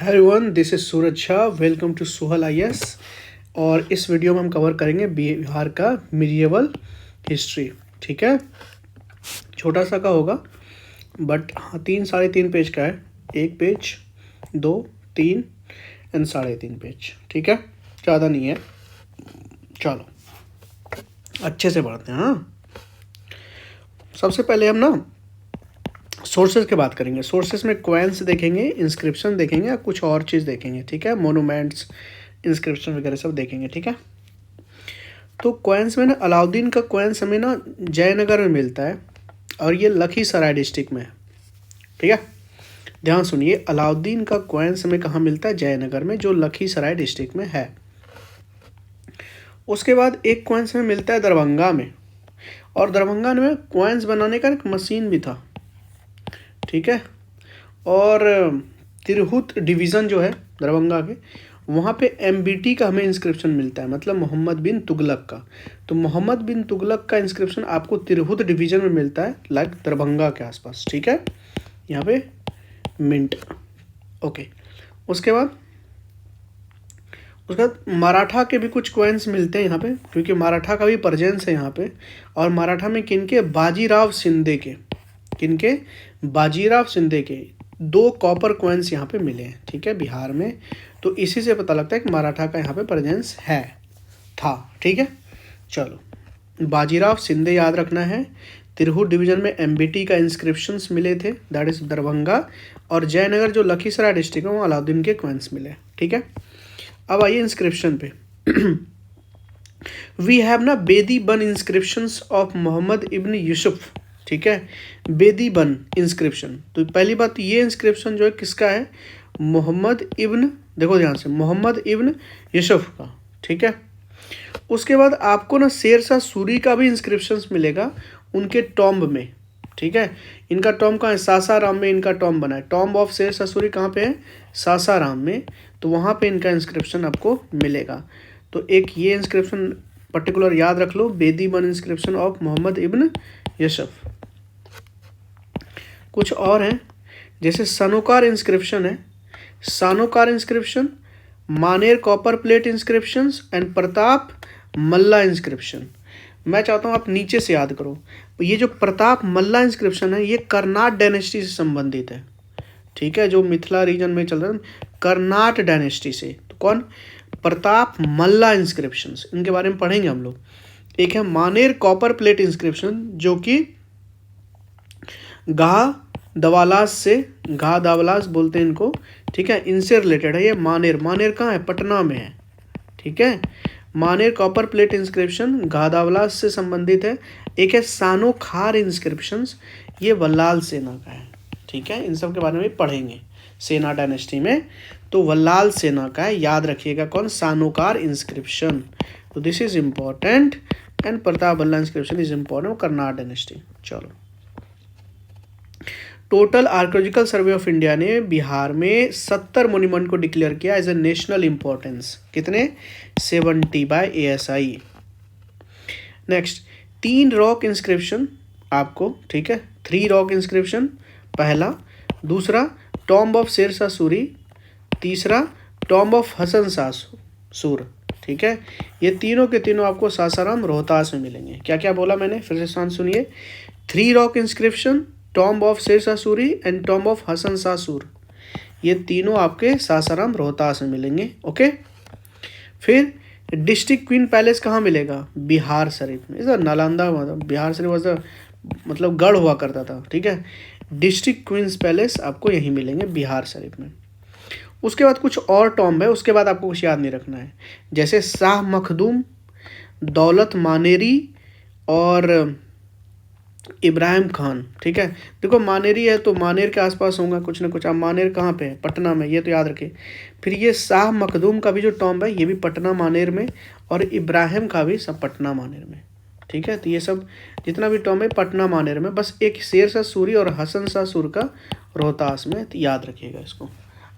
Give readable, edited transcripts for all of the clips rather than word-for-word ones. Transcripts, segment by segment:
Hello everyone, this is Suraj Shah. Welcome to Suhal IAS. और इस video में हम कवर करेंगे बिहार का मिडिएवल हिस्ट्री। ठीक है, छोटा सा का होगा बट हाँ 3-3.5 पेज का है। 1 पेज, 2, 3 एंड 3.5 पेज। ठीक है, ज़्यादा नहीं है। चलो अच्छे से पढ़ते हैं। हाँ, सबसे पहले हम ना सोर्सेज की बात करेंगे। सोर्सेज में क्वेंस देखेंगे, इंस्क्रिप्शन देखेंगे या कुछ और चीज़ देखेंगे। ठीक है, मोनूमेंट्स, इंस्क्रिप्शन वगैरह सब देखेंगे। ठीक है, तो क्वेंस में ना अलाउद्दीन का क्वेंस हमें ना जयनगर में मिलता है और ये लखीसराय डिस्ट्रिक्ट में है। ठीक है, ध्यान सुनिए, अलाउद्दीन का क्वेंस हमें कहाँ मिलता है? जयनगर में, जो लखीसराय डिस्ट्रिक्ट में है। उसके बाद एक क्वेंस हमें मिलता है दरभंगा में, और दरभंगा में क्वेंस बनाने का एक मशीन भी था। ठीक है, और तिरहुत डिवीज़न जो है दरभंगा के, वहाँ पे एमबीटी का हमें इंस्क्रिप्शन मिलता है, मतलब मोहम्मद बिन तुगलक का। तो मोहम्मद बिन तुगलक का इंस्क्रिप्शन आपको तिरहुत डिवीज़न में मिलता है, लाइक दरभंगा के आसपास। ठीक है, यहाँ पे मिंट। ओके, उसके बाद मराठा के भी कुछ क्वेंस मिलते हैं यहाँ पे, क्योंकि मराठा का भी प्रेजेंस है यहाँ पे। और मराठा में किनके? बाजीराव शिंदे के। किनके? बाजीराव शिंदे के 2 कॉपर कॉइन्स यहाँ पे मिले हैं। ठीक है, बिहार में। तो इसी से पता लगता है कि मराठा का यहाँ पे प्रेजेंस है, था। ठीक है, चलो बाजीराव शिंदे याद रखना है। तिरहुत डिवीजन में एमबीटी का इंस्क्रिप्शंस मिले थे, दैट इज दरभंगा। और जयनगर जो लखीसराय डिस्ट्रिक्ट है, वहाँ अलाउद्दीन के क्वेंस मिले। ठीक है, अब आइए इंस्क्रिप्शन पे। वी हैव ना बेदी बन इंस्क्रिप्शंस ऑफ मोहम्मद इब्न यूसुफ। ठीक है, बेदी बन इंस्क्रिप्शन। तो पहली बात, ये इंस्क्रिप्शन जो है किसका है? मोहम्मद इब्न, देखो ध्यान से, मोहम्मद इब्न यूसुफ का। ठीक है, उसके बाद आपको ना शेरशाह सूरी का भी इंस्क्रिप्शंस मिलेगा उनके टॉम्ब में। ठीक है, इनका टॉम्ब कहाँ है? सासाराम में इनका टॉम्ब बना है। टॉम्ब ऑफ शेरशाह सूरी कहाँ पे है? सासाराम में। तो वहाँ पे इनका इंस्क्रिप्शन आपको मिलेगा। तो एक ये इंस्क्रिप्शन पर्टिकुलर याद रख लो, बेदी बन इंस्क्रिप्शन ऑफ मोहम्मद इब्न यूसुफ। कुछ और हैं, जैसे सनोकार इंस्क्रिप्शन है, सानोकार इंस्क्रिप्शन, मानेर copper plate inscriptions and Pratap Malla inscription. मैं चाहता हूँ आप नीचे से याद करो। ये जो प्रताप मल्ला इंस्क्रिप्शन है, ये कर्नाट डायनेस्टी से संबंधित है। ठीक है, जो मिथिला रीजन में चल रहा है, कर्नाट डायनेस्टी से। तो कौन? प्रताप मल्ला इंस्क्रिप्शंस, इनके बारे में पढ़ेंगे हम लोग। एक है मानेर कॉपर प्लेट इंस्क्रिप्शन, जो कि गाह दवालास से, गाह दवालास बोलते हैं इनको। ठीक है, इनसे रिलेटेड है ये। मानेर, मानेर कहाँ है? पटना में है। ठीक है, मानेर कॉपर प्लेट इंस्क्रिप्शन गाह दवालास से संबंधित है। एक है सानोखार इंस्क्रिप्शंस, ये वल्लाल सेना का है। ठीक है, इन सब के बारे में पढ़ेंगे सेना डायनेस्टी में। तो वल्लाल सेना का है, याद रखिएगा। कौन? सानोकार इंस्क्रिप्शन। तो this is important and Pratap Malla inscription is important, Karnat dynasty. चलो, total archaeological survey of India ने बिहार में 70 मोन्यूमेंट को डिक्लेयर किया एज ए नेशनल इंपॉर्टेंस। कितने? 70 by ASI। Next, 3 rock inscription आपको। ठीक है, 3 रॉक इंस्क्रिप्शन। पहला, दूसरा टॉम्ब ऑफ शेरशाह सूरी, तीसरा टॉम्ब ऑफ हसन शाह सूर। ठीक है, ये तीनों के तीनों आपको सासाराम रोहतास में मिलेंगे। क्या क्या बोला मैंने? फिर से सुनिए। 3 rock inscription, tomb of Sher Shah Suri and tomb of Hasan Shah Sur, ये तीनों आपके सासाराम रोहतास में मिलेंगे। ओके, फिर डिस्ट्रिक्ट क्वीन पैलेस कहाँ मिलेगा? बिहार शरीफ में। इधर नालंदा, मतलब बिहार शरीफ वैसा मतलब गढ़ हुआ करता था। ठीक है, डिस्ट्रिक्ट क्वींस पैलेस आपको यहीं मिलेंगे बिहार शरीफ में। उसके बाद कुछ और टॉम्ब है, उसके बाद आपको कुछ याद नहीं रखना है, जैसे शाह मखदूम, दौलत मानेरी और इब्राहिम खान। ठीक है, देखो मानेरी है तो मानेर के आसपास होगा कुछ ना कुछ। अब मानेर कहाँ पे है? पटना में, ये तो याद रखें। फिर ये शाह मखदूम का भी जो टॉम्ब है, ये भी पटना मानेर में, और इब्राहिम का भी सब पटना मानेर में। ठीक है, तो ये सब जितना भी टॉम्ब है पटना मानेर में। बस एक शेरशाह सूरी और हसन शाह सूर का रोहतास में, तो याद रखिएगा इसको।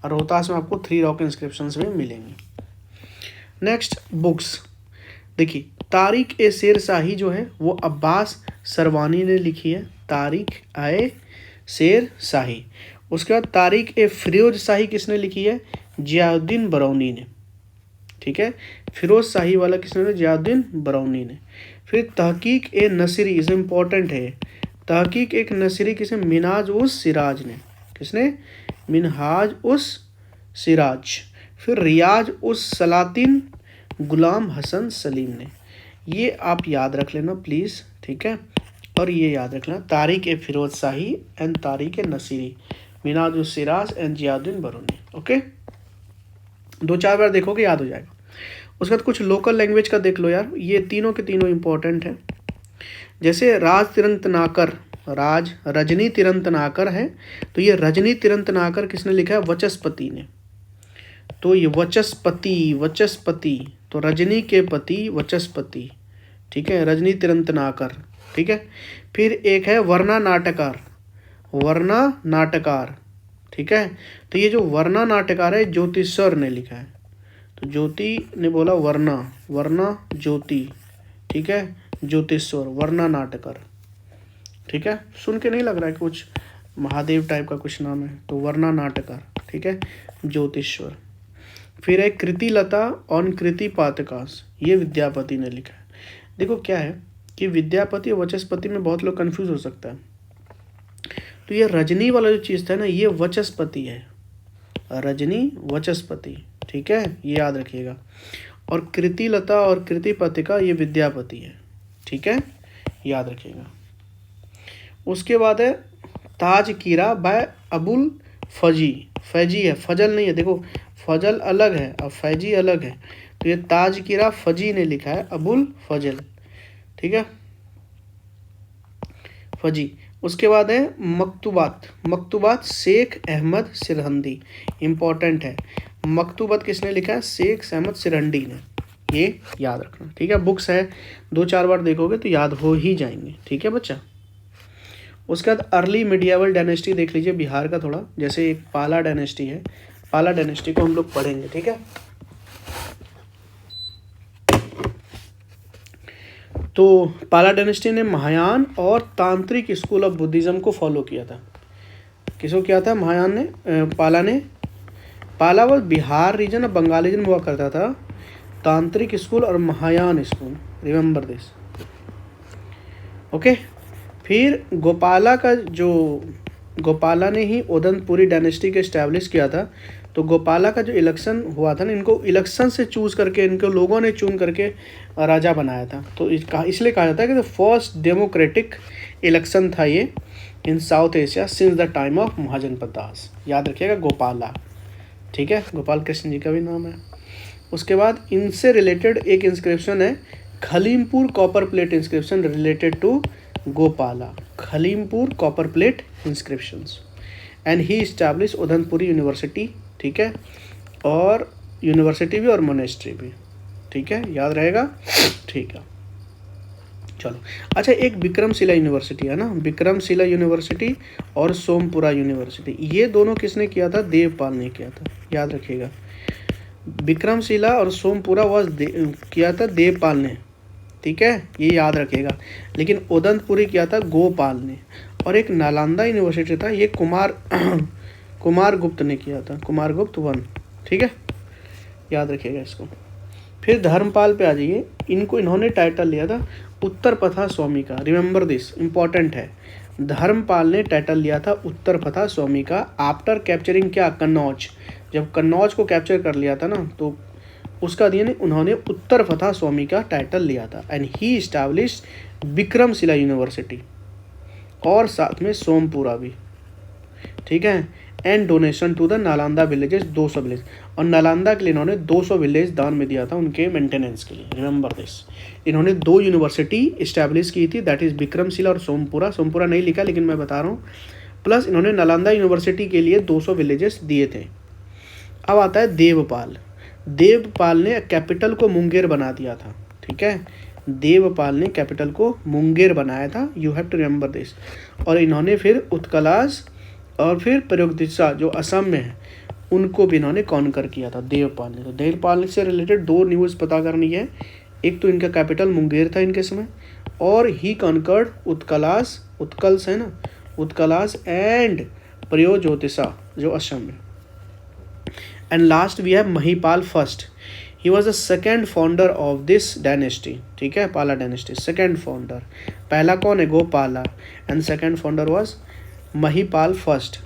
और रोहतास में आपको 3 रॉक इंस्क्रिप्शंस भी मिलेंगे। नेक्स्ट, बुक्स देखिए, तारिक ए शेर शाही जो है वो अब्बास सरवानी ने लिखी है। तारिक ए शेर शाही, उसके बाद तारीख ए फिरोज शाही किसने लिखी है? जियाउद्दीन बरौनी ने। ठीक है, फिरोज शाही वाला किसने लिखा? जियाउद्दीन बरौनी ने। फिर तहकीक ए नसरी, इसे इम्पोर्टेंट है, तहकीक एक नसरी किसे? मिनहाज उस सिराज ने। किसने? मिनहाज उस सिराज। फिर रियाज उस सलातिन गुलाम हसन सलीम ने। ये आप याद रख लेना प्लीज़, ठीक है। और ये याद रखना, तारिक ए फिरोज शाही एंड तारिक ए नसीरी, मिनहाज उस सिराज एंड जियाउद्दीन बरौनी। ओके, 2-4 बार देखोगे याद हो जाएगा। उसके बाद कुछ लोकल लैंग्वेज का देख लो यार, ये तीनों के तीनों इंपॉर्टेंट है। जैसे राज तिरंतनाकर, राज रजनी तिरंतनाकर है, तो ये रजनी तिरंतनाकर किसने लिखा है? वचस्पति ने। तो ये वचस्पति, वचस्पति तो रजनी के पति वचस्पति, ठीक है, रजनी तिरंतनाकर, ठीक है। फिर एक है वर्णा नाटकार, वर्णा नाटकार, ठीक है। तो ये जो वर्णा नाटकार है ज्योतिश्वर ने लिखा है, तो ज्योति ने बोला वर्णा, वर्णा ज्योति, ठीक है, ज्योतिश्वर, वर्णा नाटकर, ठीक है। सुन के नहीं लग रहा है कुछ महादेव टाइप का कुछ नाम है, तो वर्णा नाटकर, ठीक है, ज्योतिश्वर। फिर है कृतिलता और कृति पातकास, ये विद्यापति ने लिखा है। देखो क्या है कि विद्यापति और वचस्पति में बहुत लोग कंफ्यूज हो सकता है। तो ये रजनी वाला जो चीज़ था ना, ये वचस्पति है, रजनी वचस्पति, ठीक है, ये याद रखिएगा। और कृतिलता और कृति पातिका ये विद्यापति है, ठीक है, याद रखिएगा। उसके बाद है ताज कीरा बाय अबुल फजी, फैजी है, फजल नहीं है, देखो फजल अलग है और फैजी अलग है, तो ये ताज कीरा फजी ने लिखा है, अबुल फजल, ठीक है, फजी। उसके बाद है मकतूबात, मकतूबात शेख अहमद सिरहंदी, इम्पॉर्टेंट है, मकतूबात किसने लिखा है? शेख अहमद सिरहंदी ने, ये याद रखना, ठीक है। बुक्स है, 2-4 बार देखोगे तो याद हो ही जाएंगे, ठीक है बच्चा। उसके बाद अर्ली मिडियावल डायनेस्टी देख लीजिए बिहार का थोड़ा, जैसे एक पाला डायनेस्टी है, पाला डायनेस्टी को हम लोग पढ़ेंगे, ठीक है। तो पाला डायनेस्टी ने महायान और तांत्रिक स्कूल ऑफ बुद्धिज्म को फॉलो किया था। किसको किया था? महायान ने, पाला ने। पाला वो बिहार रीजन और बंगाल रीजन हुआ करता था, तांत्रिक स्कूल और Mahayana school, remember this, okay. फिर गोपाला का जो, गोपाला ने ही ओदनपुरी डायनेस्टी को इस्टेब्लिश किया था। तो गोपाला का जो इलेक्शन हुआ था ना, इनको इलेक्शन से चूज़ करके, इनको लोगों ने चुन करके राजा बनाया था। तो इसलिए कहा जाता है कि द फर्स्ट डेमोक्रेटिक इलेक्शन था ये in south Asia since the time of Mahajanapadas, याद रखिएगा गोपाला, ठीक है, गोपाल कृष्ण जी का भी नाम है। उसके बाद इनसे रिलेटेड एक इंस्क्रिप्शन है, Khalimpur copper plate inscription related to Gopala, Khalimpur copper plate inscriptions, and he establish Odantapuri university, ठीक है, और यूनिवर्सिटी भी और मोनेस्ट्री भी, ठीक है, याद रहेगा, ठीक है। चलो अच्छा, एक विक्रमशिला यूनिवर्सिटी है ना, विक्रमशिला यूनिवर्सिटी और सोमपुरा यूनिवर्सिटी, ये दोनों किसने किया था? देवपाल ने किया था, याद रखिएगा। विक्रमशिला और सोमपुरा किया था देवपाल ने, ठीक है, ये याद रखिएगा। लेकिन उदनपुरी किया था गोपाल ने। और एक नालंदा यूनिवर्सिटी था, ये कुमार गुप्त ने किया था, कुमार गुप्त 1, ठीक है, याद रखिएगा इसको। फिर धर्मपाल पे आ जाइए, इन्होंने टाइटल लिया था उत्तर पथा स्वामी का, रिमेंबर दिस, इम्पॉर्टेंट है। धर्मपाल ने टाइटल लिया था उत्तर पथा स्वामी का आफ्टर कैप्चरिंग क्या? कन्नौज। जब कन्नौज को कैप्चर कर लिया था ना, तो उसका दिन उन्होंने उत्तर पथा स्वामी का टाइटल लिया था। And he establish Vikramshila university और साथ में सोमपुरा भी, ठीक है, and donation to the Nalanda villages, 200 village, और नालंदा के लिए इन्होंने 200 विलेज दान में दिया था उनके मेंटेनेंस के लिए, रिमेंबर दिस। इन्होंने 2 यूनिवर्सिटी इस्टेब्लिश की थी, दैट इज़ विक्रमशिला और सोमपुरा, सोमपुरा नहीं लिखा लेकिन मैं बता रहा हूँ, प्लस इन्होंने नालंदा यूनिवर्सिटी के लिए 200 विलेजेस दिए थे। अब आता है देवपाल। देवपाल ने कैपिटल को मुंगेर बना दिया था, ठीक है, देवपाल ने कैपिटल को मुंगेर बनाया था, you have to remember this. और इन्होंने फिर उत्कलाश और फिर प्रयोगदिशा जो असम में है उनको भी इन्होंने कॉन्कर किया था देवपाल ने। तो देवपाल से रिलेटेड 2 न्यूज़ पता करनी है, एक तो इनका कैपिटल मुंगेर था इनके समय, और ही कॉन्कर्ड उत्कलाश, उत्कल से ना, उत्कलाश एंड प्रयोज्योतिषा जो असम में। And last we have Mahipal first, he was the second founder of this dynasty, ठीक है, पाला डायनेस्टी, सेकेंड फाउंडर। पहला कौन है, Gopala, and second founder was Mahipal first.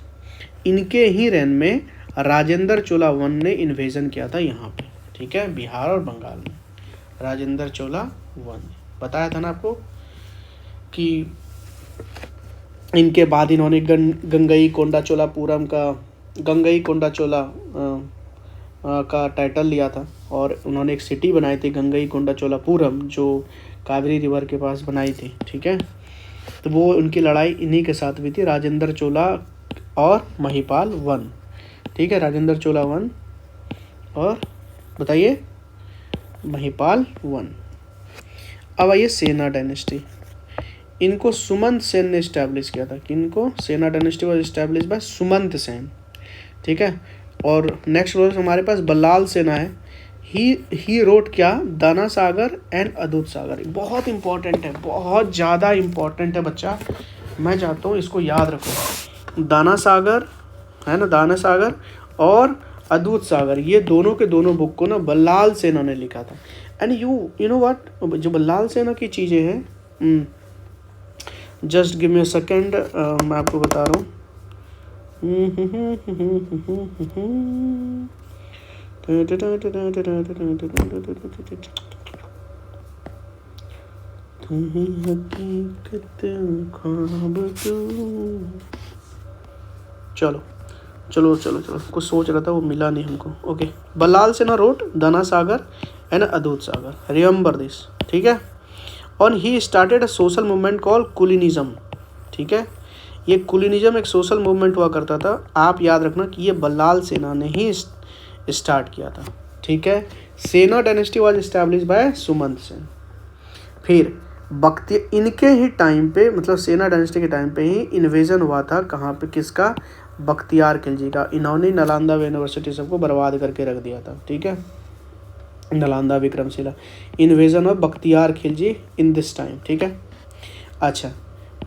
इनके ही रेन में राजेंद्र चोला वन ने इन्वेजन किया था यहाँ पे, ठीक है, बिहार और बंगाल में। राजेंद्र चोला वन, बताया था ना आपको कि इनके बाद इन्होंने गंगई कोंडा चोलापुरम का, गंगई कोंडा चोला का टाइटल लिया था, और उन्होंने एक सिटी बनाई थी गंगई कोंडा चोलापुरम, जो कावेरी रिवर के पास बनाई थी, ठीक है। तो वो उनकी लड़ाई इन्हीं के साथ हुई थी, राजेंद्र चोला और महिपाल वन, ठीक है, राजेंद्र चोला वन और बताइए महिपाल वन। अब आइए सेना डायनेस्टी, इनको सुमंत सेन ने इस्टेब्लिश किया था। किनको, सेना dynasty was establish by Sumant Sen, ठीक है। और नेक्स्ट वर्ड हमारे पास बल्लाल सेना है, ही रोट क्या, दाना सागर एंड अदूत सागर। बहुत इंपॉर्टेंट है, बहुत ज़्यादा इंपॉर्टेंट है बच्चा, मैं चाहता हूँ इसको याद रखो। दाना सागर है ना, दाना सागर और अदूत सागर, ये दोनों के दोनों बुक को ना बल्लाल सेना ने लिखा था। एंड यू नो व्हाट, जो बल्लाल सेना की चीज़ें हैं, just give me a second, मैं आपको बता रहा हूँ। चलो चलो चलो चलो, कुछ सोच रहा था वो मिला नहीं हमको। Okay, Ballal Sena wrote Danasagar and Adbhutasagar, remember this, ठीक है। और he started a social movement call kulinism, ठीक है। ये कुलिनिज्म एक सोशल मूवमेंट हुआ करता था, आप याद रखना कि ये बल्लाल सेना ने ही स्टार्ट किया था, ठीक है। सेना dynasty was establish bye Sumant Sen. फिर इनके ही टाइम पे, मतलब सेना डायनेस्टी के टाइम पे ही इन्वेजन हुआ था, कहाँ पे, किसका, बख्तियार खिलजी का। इन्होंने नालंदा यूनिवर्सिटी सबको बर्बाद करके रख दिया था, ठीक है, Nalanda Vikramshila. Invasion of Bakhtiyar Khilji in this time, ठीक है। अच्छा,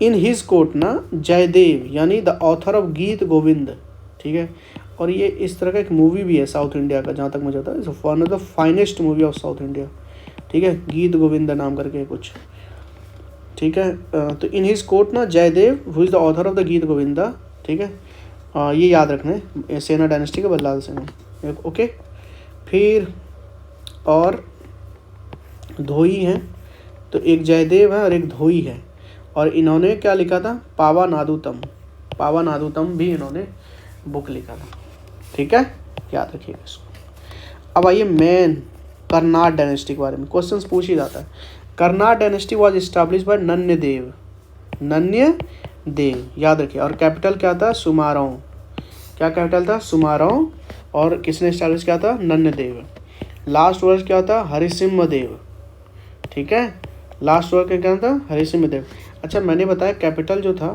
इन हिज कोर्ट ना जयदेव यानी द ऑथर ऑफ गीत गोविंद, ठीक है। और ये इस तरह का एक मूवी भी है साउथ इंडिया का, जहाँ तक मुझे पता है, one of the finest movie of south India, ठीक है, गीत गोविंद नाम करके कुछ, ठीक है। तो इन हिज कोर्ट ना Jayadev who is the author of the Geet Govinda, ठीक है। ये याद रखना, सेना डायनेस्टी का बल्लाल सेना, ओके। फिर और धोई हैं, तो एक जयदेव है और एक धोई है, और इन्होंने क्या लिखा था, पावा नादुतम भी इन्होंने बुक लिखा था, ठीक है, याद रखिएगा इसको। अब आइए मेन कर्नाड डायनेस्टी के बारे में क्वेश्चंस पूछ ही जाता है। Karnat dynasty was establish by Nanyadeva, याद रखिए। और कैपिटल क्या था, सुमारों, क्या कैपिटल था, सुमारों। और किसने एस्टैब्लिश किया था, नन्य देव। लास्ट वर्ड क्या था, हरिसिम्ह देव, ठीक है, लास्ट वर्ड क्या था, हरिसिम्ह देव। अच्छा, मैंने बताया कैपिटल जो था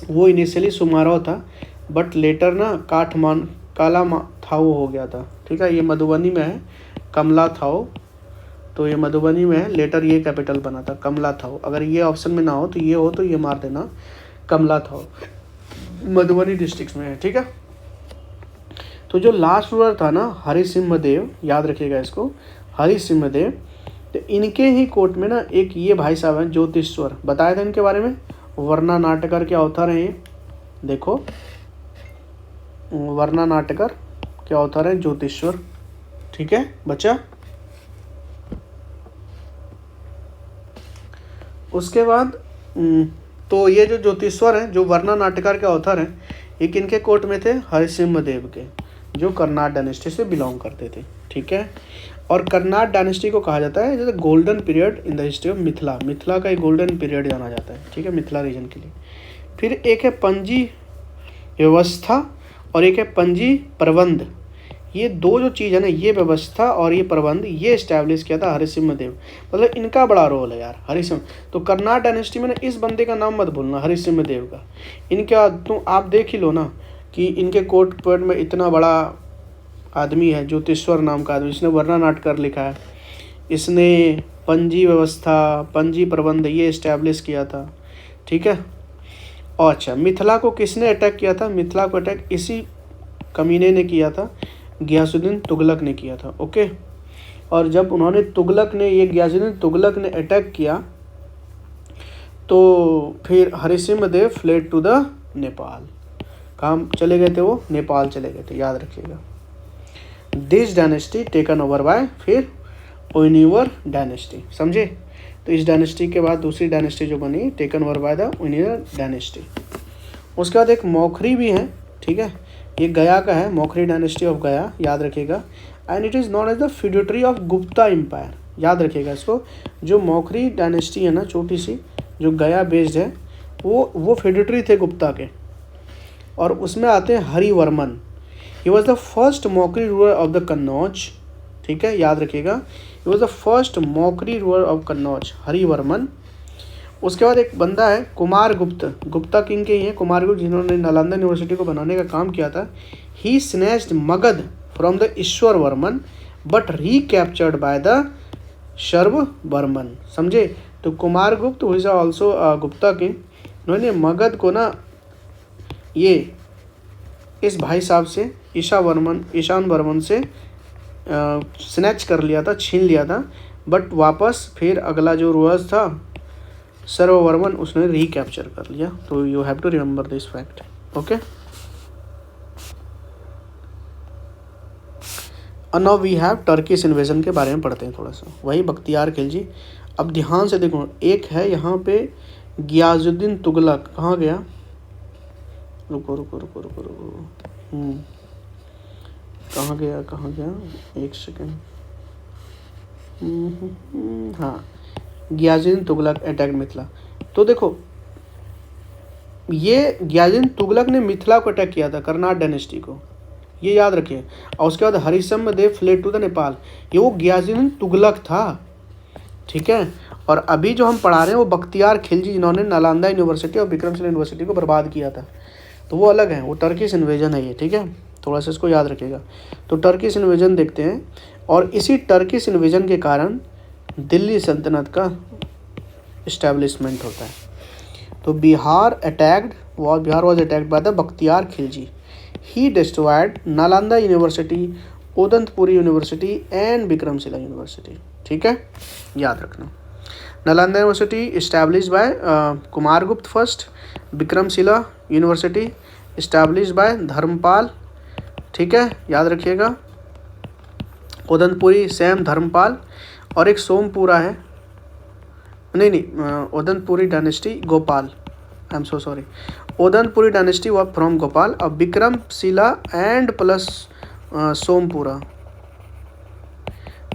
वो इनिशियली सुमारों था, बट लेटर ना काला थाओ हो गया था, ठीक है। ये मधुबनी में है, कमला थाओ, तो ये मधुबनी में है, लेटर ये कैपिटल बना था कमला थाओ। अगर ये ऑप्शन में ना हो तो ये हो, तो ये मार देना, कमला थाओ मधुबनी डिस्ट्रिक्ट में है, ठीक है। तो जो लास्ट वर्ड था ना हरिसिम्ह देव, याद रखिएगा इसको, हरिसिम्ह देव। तो इनके ही कोर्ट में ना एक ये भाई साहब हैं ज्योतिश्वर, बताया था इनके बारे में, वर्णा नाटकर के ऑथर हैं ये, देखो वर्णा नाटकर के ऑथर हैं ज्योतिश्वर, ठीक है बच्चा। उसके बाद तो ये जो ज्योतिश्वर हैं, जो वर्णा नाटकर के ऑथर हैं, ये किनके कोर्ट में थे, हरिसिम्ह देव के, जो कर्नाड डायनेस्टी से बिलोंग करते थे, ठीक है। और कर्नाड डायनेस्टी को कहा जाता है जैसे golden period in the history of Mithila का एक गोल्डन पीरियड जाना जाता है, ठीक है, मिथिला रीजन के लिए। फिर एक है पंजी व्यवस्था और एक है पंजी प्रबंध। ये दो जो चीज़ है ना, ये व्यवस्था और ये प्रबंध, ये इस्टेब्लिश किया था हरिसिम्ह देव, मतलब इनका बड़ा रोल है यार, हरिसिम्ह। तो कर्नाड डायनेस्टी में ना इस बंदे का नाम मत भूलना, हरिसिम्ह देव का। इनका तो आप देख ही लो ना कि इनके कोर्ट में इतना बड़ा आदमी है, ज्योतिश्वर नाम का आदमी, इसने वर्णा नाटकर लिखा है, इसने पंजी व्यवस्था, पंजी प्रबंध ये इस्टेब्लिश किया था, ठीक है। और अच्छा, मिथिला को किसने अटैक किया था? मिथिला को अटैक इसी कमीने ने किया था, गियासुद्दीन तुगलक ने किया था। ओके, और जब उन्होंने गियासुद्दीन तुगलक ने अटैक किया तो फिर हरिसिंह देव फ्लेड टू द नेपाल। कहाँ चले गए थे वो? नेपाल चले गए थे, याद रखिएगा। This dynasty taken over bye फिर ओनिवर डायनेस्टी, समझे? तो इस डायनेस्टी के बाद दूसरी डायनेस्टी जो बनी, taken over by the Oinwar dynasty. उसके बाद एक मौखरी भी है, ठीक है, ये गया का है, मौखरी डायनेस्टी ऑफ गया, याद रखिएगा। And it is known as the feudatory of Gupta empire, याद रखिएगा इसको। जो मौखरी डायनेस्टी है ना, छोटी सी, जो गया बेस्ड है, वो फ्यूडिटरी थे गुप्ता के। और उसमें आते हैं हरिवर्मन। ही was the first Maukhari ruler of the Kannauj, ठीक है, याद रखिएगा। ही was the first Maukhari ruler of Kannauj, Harivarman. उसके बाद एक बंदा है कुमार गुप्त, गुप्ता किंग के ही हैं कुमार गुप्त, जिन्होंने नालंदा यूनिवर्सिटी को बनाने का काम किया था। He snatched Magadha from the Ishvaravarman but recaptured by the Sharvavarman, समझे? तो Kumara Gupta who is also Gupta king, उन्होंने मगध को ना ये इस भाई साहब से ईशान वर्मन से स्नैच कर लिया था, छीन लिया था। बट वापस फिर अगला जो रूलर था सर्ववर्मन, उसने रिकैप्चर कर लिया। तो you have to remember this fact. Okay, now we have Turkish invasion के बारे में पढ़ते हैं थोड़ा सा, वही बख्तियार खिलजी। अब ध्यान से देखो, एक है यहाँ पे गियासुद्दीन तुगलक, कहाँ गया? रुको रुको रुको रुको रुको, कहाँ गया? एक सेकेंड। हाँ, गियासुद्दीन तुगलक अटैक मिथिला। तो देखो, ये गियासुद्दीन तुगलक ने मिथिला को अटैक किया था, कर्नाट डायनेस्टी को, ये याद रखिए। और उसके बाद हरिसिंह देव फ्लेड टू द नेपाल, ये वो गियासुद्दीन तुगलक था, ठीक है। और अभी जो हम पढ़ा रहे हैं वो बख्तियार खिलजी, जिन्होंने नालंदा यूनिवर्सिटी और विक्रमशिला यूनिवर्सिटी को बर्बाद किया था, तो वो अलग है, वो टर्किश इन्वेजन है ये, ठीक है, थोड़ा सा इसको याद रखिएगा। तो टर्किश इन्वेजन देखते हैं, और इसी टर्किश इन्वेजन के कारण दिल्ली सल्तनत का इस्टेब्लिशमेंट होता है। तो Bihar was attacked by the Bakhtiyar Khilji. He destroyed Nalanda university, Udantapuri university and Vikramshila university, ठीक है, याद रखना। Nalanda university establish by Kumaragupta first, Vikramshila university establish by Dharmapal, ठीक है, याद रखिएगा। उदंतपुरी सेम धर्मपाल, और एक सोमपुरा है, नहीं Udantapuri dynasty Gopal, I am so sorry, Udantapuri dynasty was from Gopal. और विक्रमशिला एंड प्लस सोमपुरा,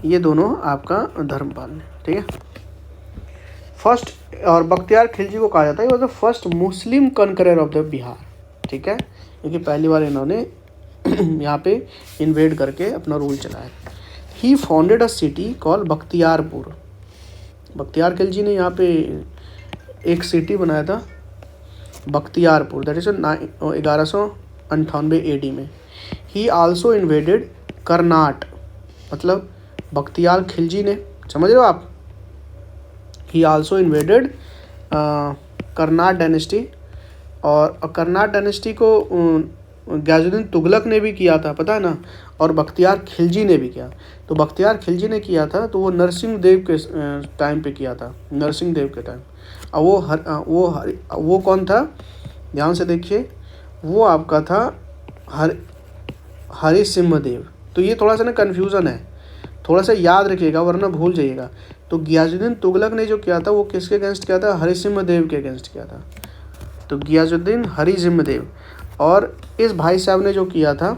ये दोनों आपका धर्मपाल ने, ठीक है। फर्स्ट, और बख्तियार खिलजी को कहा जाता है, वो the first Muslim conqueror of the Bihar, ठीक है, क्योंकि पहली बार इन्होंने यहाँ पे इन्वेड करके अपना रूल चलाया। He founded a city called Bakhtiyarpur, Bakhtiyar Khilji ने यहाँ पे एक सिटी बनाया था बख्तियारपुर, दैट इज 1198 AD में। ही आल्सो इन्वेडेड कर्नाट, मतलब बख्तियार खिलजी ने, समझ रहे हो आप, ही आल्सो इन्वेडेड कर्नाट डायनेस्टी। और कर्नाट डायनेस्टी को गियासुद्दीन तुगलक ने भी किया था, पता है ना, और बख्तियार खिलजी ने भी किया। तो बख्तियार खिलजी ने किया था तो वो नरसिंह देव के टाइम पे किया था, नरसिंह देव के टाइम। अब वो कौन था, ध्यान से देखिए, वो आपका था हरिसिंह देव। तो ये थोड़ा सा ना कन्फ्यूज़न है, थोड़ा सा याद रखिएगा वरना भूल जाइएगा। तो गियासुद्दीन तुगलक ने जो किया था वो किसके अगेंस्ट किया था? हरिसिंह देव के अगेंस्ट किया था। तो गियासुद्दीन हरिसिंह देव, और इस भाई साहब ने जो किया था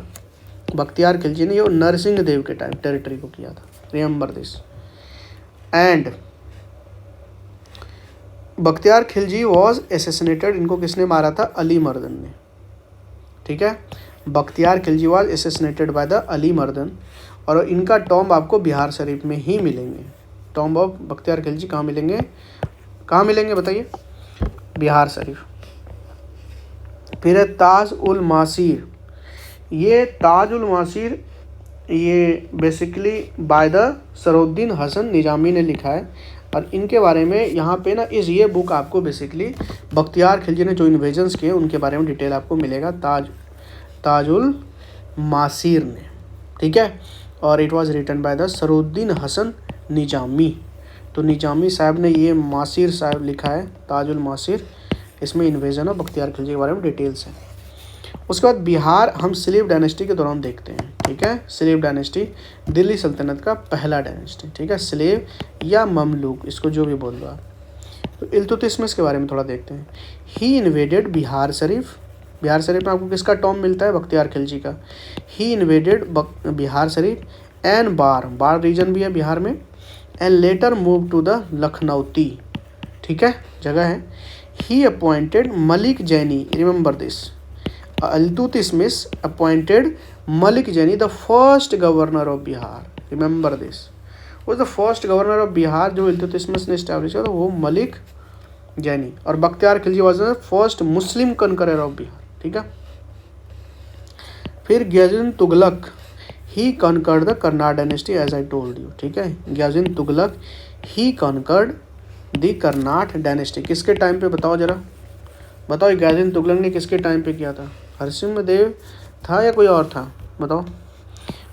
बख्तियार खिलजी ने, ये नरसिंह देव के टाइम टेरिटरी को किया था, remember this. And Bakhtiyar Khilji was assassinated, इनको किसने मारा था? अली मर्दन ने, ठीक है। Bakhtiyar Khilji was assassinated by the Ali मर्दन, और इनका टॉम्ब आपको बिहार शरीफ में ही मिलेंगे। टॉम्ब ऑफ बख्तियार खिलजी कहाँ मिलेंगे बताइए? बिहार शरीफ। फिर है ताज उल मासीर, ये ताज उल मासीर ये basically by the Sadruddin Hasan Nizami ने लिखा है। और इनके बारे में यहाँ पे ना ये बुक आपको बेसिकली बख्तियार खिलजी ने जो इन्वेजन्स किए उनके बारे में डिटेल आपको मिलेगा ताजुल मासीर ने, ठीक है। और it was written by the Sadruddin Hasan Nizami. तो निजामी साहब ने ये मासीर साहब लिखा है, ताजुल मासीर। इसमें इन्वेजन ऑफ बख्तियार खिलजी के बारे में डिटेल्स है। उसके बाद बिहार हम स्लेव डायनेस्टी के दौरान देखते हैं, ठीक है। स्लेव डायनेस्टी दिल्ली सल्तनत का पहला डायनेस्टी, ठीक है। स्लेव या ममलूक, इसको जो भी बोल लो आप। तो इल्तुतमिश के बारे में थोड़ा देखते हैं। He invaded Bihar Sharif. बिहार शरीफ में आपको किसका टॉम मिलता है? बख्तियार खिलजी का। He invaded Bihar Sharif and Barh region भी है बिहार में। And later move to the Lakhnauti, ठीक है, जगह है। He appointed Malik Jaini, remember this. Iltutmish appointed Malik Jaini the first governor of Bihar, remember this. वो the first governor of Bihar जो इल्तुतमिश ने इस्टेब्लिश किया था वो मलिक जैनी। और Bakhtiyar Khilji was the first Muslim conqueror of Bihar, ठीक है। फिर Ghiyasuddin Tughlaq, he conquered the Karnat dynasty as I told you, ठीक है। Ghiyasuddin Tughlaq he conquered the Karnat dynasty. किसके टाइम पे बताओ जरा, बताओ गियाजुद्दीन तुगलक ने किसके टाइम पे किया था? हरसिंह था या कोई और था, बताओ।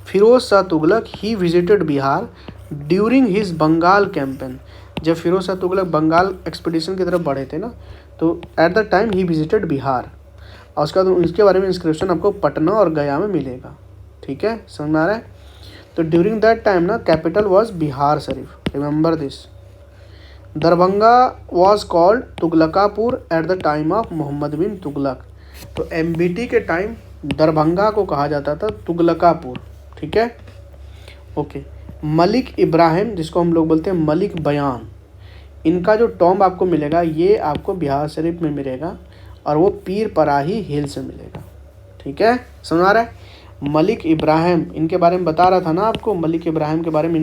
Firoz Shah Tughlaq he visited Bihar during his Bengal campaign. जब फिरोज शाह तुगलक बंगाल एक्सपीडिशन की तरफ बढ़े थे ना, तो at the time he visited Bihar. और उसके बाद इसके बारे में इंस्क्रिप्शन आपको पटना और गया में मिलेगा, ठीक है, समझ में आ रहा है। तो ड्यूरिंग दैट टाइम ना capital was Bihar Sharif, remember this. Darbhanga was called Tughlaqpur at the time of Mohammad bin Tughlaq. तो एमबीटी के टाइम दरभंगा को कहा जाता था तुगलकापुर, ठीक है, ओके। मलिक इब्राहिम, जिसको हम लोग बोलते हैं मलिक बयान, इनका जो टॉम्ब आपको मिलेगा ये आपको बिहार शरीफ में मिलेगा और वो पीर पराही हिल से मिलेगा, ठीक है, समझ आ रहा है। मलिक इब्राहिम, इनके बारे में बता रहा था ना आपको, मलिक इब्राहिम के बारे में।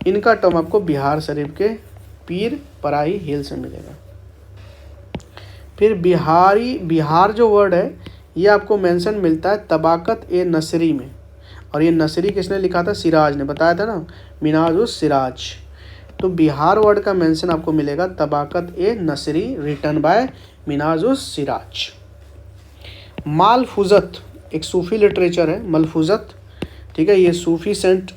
इनका टॉम्ब आपको बिहार शरीफ के पीर पराही हिल से मिलेगा। फिर बिहार जो वर्ड है ये आपको मेंशन मिलता है तबाकत ए नसरी में। और ये नसरी किसने लिखा था? सिराज ने, बताया था ना, मिनाज उस सिराज। तो बिहार वर्ड का मेंशन आपको मिलेगा तबाकत ए नसरी, रिटन बाय मिनाज उस सिराज। मालफुजत एक सूफ़ी लिटरेचर है, मलफुजत, ठीक है। ये सूफ़ी सेंट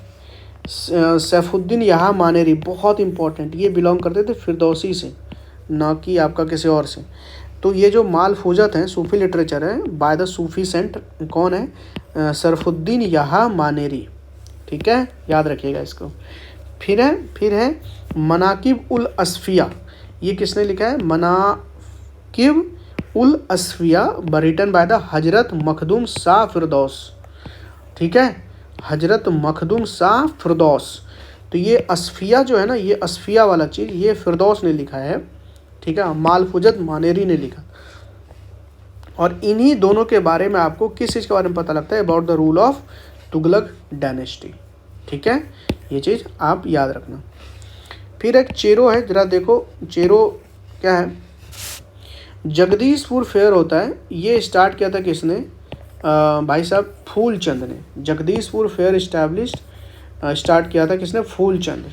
सैफुद्दीन यहाँ मानेरी, बहुत इंपॉर्टेंट, ये बिलोंग करते थे फिरदौसी से, ना कि आपका किसी और से। तो ये जो मालफुजत हैं सूफ़ी लिटरेचर है बाय द सूफ़ी सेंट, कौन है? सरफुद्दीन यहाँ मानेरी, ठीक है, याद रखिएगा इसको। फिर है मनाकिब उल असफिया। ये किसने लिखा है? मनाकिब उल असफिया रिटन बाय द हजरत मखदूम शाह फिरदौस, ठीक है, हजरत मखदूम शाह फिरदौस। तो ये असफिया जो है ना, ये असफिया वाला चीज़ ये फिरदौस ने लिखा है, ठीक है, मालफुजत मानेरी ने लिखा। और इन्हीं दोनों के बारे में आपको किस चीज़ के बारे में पता लगता है? About the rule of Tughlaq dynasty, ठीक है, ये चीज़ आप याद रखना। फिर एक चेरो है, जरा देखो चेरो क्या है। जगदीशपुर फेयर होता है, ये स्टार्ट किया था किसने? भाई साहब फूलचंद ने। जगदीशपुर फेयर स्टार्ट किया था किसने? फूलचंद।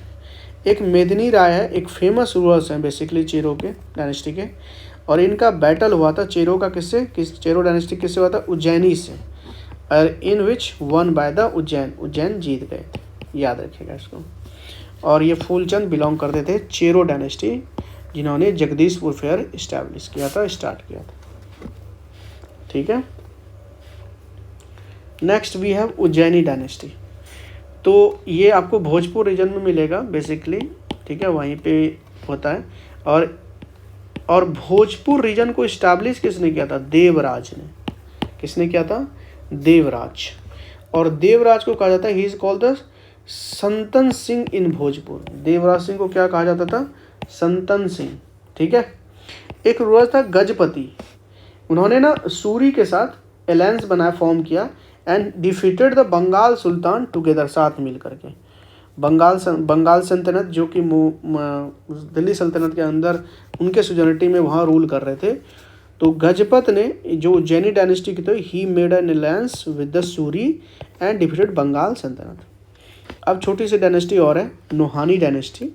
एक मेदिनी राय है, एक फेमस रूलर्स हैं बेसिकली चेरो के डायनेस्टी के। और इनका बैटल हुआ था चेरो का चेरो डायनेस्टी किससे हुआ था? उज्जैनी से। और in which one by the Ujjain जीत गए थे, याद रखिएगा इसको। और ये फूलचंद बिलोंग करते थे चेरो डायनेस्टी, जिन्होंने जगदीशपुर फेयर स्टैब्लिश किया था, स्टार्ट किया था, ठीक है। Next we have Ujjaini dynasty. तो ये आपको भोजपुर रीजन में मिलेगा बेसिकली, ठीक है, वहीं पे होता है। और भोजपुर रीजन को इस्टेब्लिश किसने किया था? देवराज ने। किसने किया था? देवराज। और देवराज को कहा जाता है, ही इज कॉल्ड द संतन सिंह इन भोजपुर। देवराज सिंह को क्या कहा जाता था? संतन सिंह, ठीक है। एक रूलर था गजपति, उन्होंने ना सूरी के साथ एलायंस बनाया, फॉर्म किया and defeated the Bengal sultan together, साथ मिल करके। बंगाल सल्तनत जो कि दिल्ली सल्तनत के अंदर उनके सुजनिटी में वहाँ रूल कर रहे थे। तो गजपत ने जो उज्जैनी डायनेस्टी की थी, he made an alliance with the Suri and defeated Bengal sultanate. अब छोटी सी डायनेस्टी और है, नोहानी डायनेस्टी।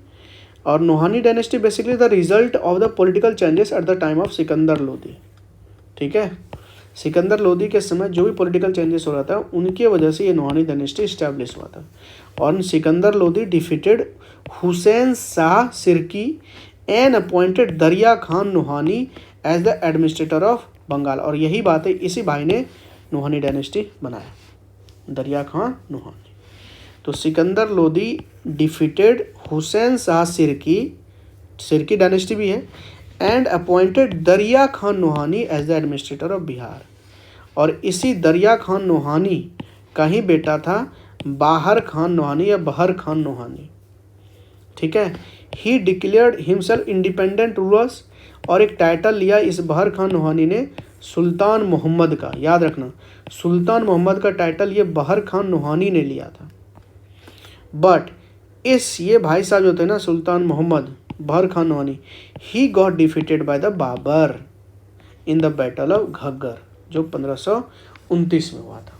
और Nohani dynasty basically the result of the political changes at the time of Sikandar Lodi. ठीक है, सिकंदर लोदी के समय जो भी पॉलिटिकल चेंजेस हो रहा था उनकी वजह से ये नोहानी डायनेस्टी इस्टेब्लिश हुआ था। और Sikandar Lodi defeated Hussain Shah Sharqi and appointed Dariya Khan Nohani as the administrator of Bengal. और यही बात है, इसी भाई ने नोहानी डायनेस्टी बनाया, दरिया खान नोहानी। तो सिकंदर लोदी डिफीटेड हुसैन शाह सिरकी डायनेस्टी भी है, and appointed Dariya Khan Nohani as the administrator of Bihar. और इसी दरिया खान नोहानी का ही बेटा था बाहर खान नोहानी या बहर खान नोहानी। ठीक है, ही डिक्लेयर्ड हिमसेल्फ इंडिपेंडेंट रूलर्स। और एक टाइटल लिया इस बहर खान नोहानी ने सुल्तान मोहम्मद का। याद रखना, सुल्तान मोहम्मद का टाइटल ये बहर खान नोहानी ने लिया था। बट ये भाई साहब जो थे ना Sultan Mohammad Bahar Khan Nohani, he got defeated by the Babar in the battle of Ghaggar, जो 1529 में हुआ था।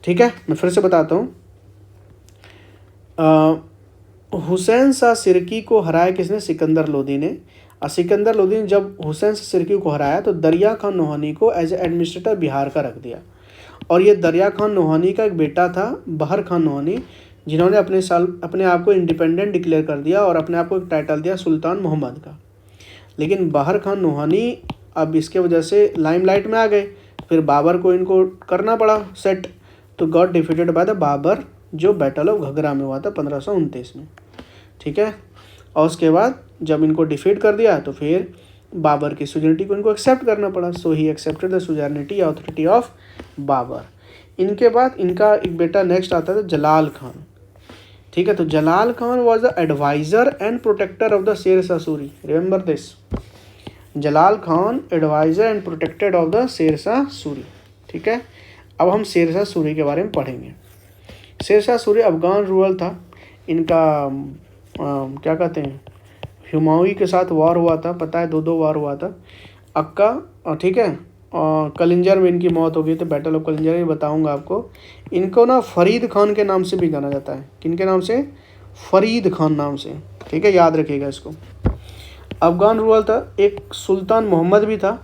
ठीक है, मैं फिर से बताता हूँ। हुसैन शाह सिरकी को हराया किसने? सिकंदर लोदी ने। और सिकंदर लोदी ने जब हुसैन शाह सिरकी को हराया तो दरिया खान नोहानी को एज एडमिनिस्ट्रेटर बिहार का रख दिया। और ये दरिया खान नोहानी का एक बेटा था बहर खान नोहानी, जिन्होंने अपने आप को इंडिपेंडेंट डिक्लेयर कर दिया और अपने आप को एक टाइटल दिया सुल्तान मोहम्मद का। लेकिन बहर खान नोहानी अब इसके वजह से लाइमलाइट में आ गए, फिर बाबर को इनको करना पड़ा सेट। तो got defeated by the Babar, जो बैटल ऑफ घगरा में हुआ था 1529 में। ठीक है, और उसके बाद जब इनको डिफीट कर दिया तो फिर बाबर की सुजर्निटी को इनको एक्सेप्ट करना पड़ा। So he accepted the suzerainty authority of Babar. इनके बाद इनका एक बेटा नेक्स्ट आता था जलाल खान। ठीक है, तो Jalal Khan was the adviser and protector of the Sher Shah Suri. Remember this, Jalal Khan adviser and protected of the Sher Shah Suri. ठीक है, अब हम शेर शाह सूरी के बारे में पढ़ेंगे। शेर शाह सूरी अफगान रूरल था। इनका क्या कहते हैं, हुमायूं के साथ वार हुआ था, पता है, दो वार हुआ था। अक्का, ठीक है, कलिंजर में इनकी मौत हो गई थी, बैटल ऑफ कलिंजर, ये बताऊंगा आपको। इनको ना फरीद खान के नाम से भी जाना जाता है। किन के नाम से? फरीद खान नाम से। ठीक है, याद रखिएगा इसको। अफगान रूरल था, एक सुल्तान मोहम्मद भी था,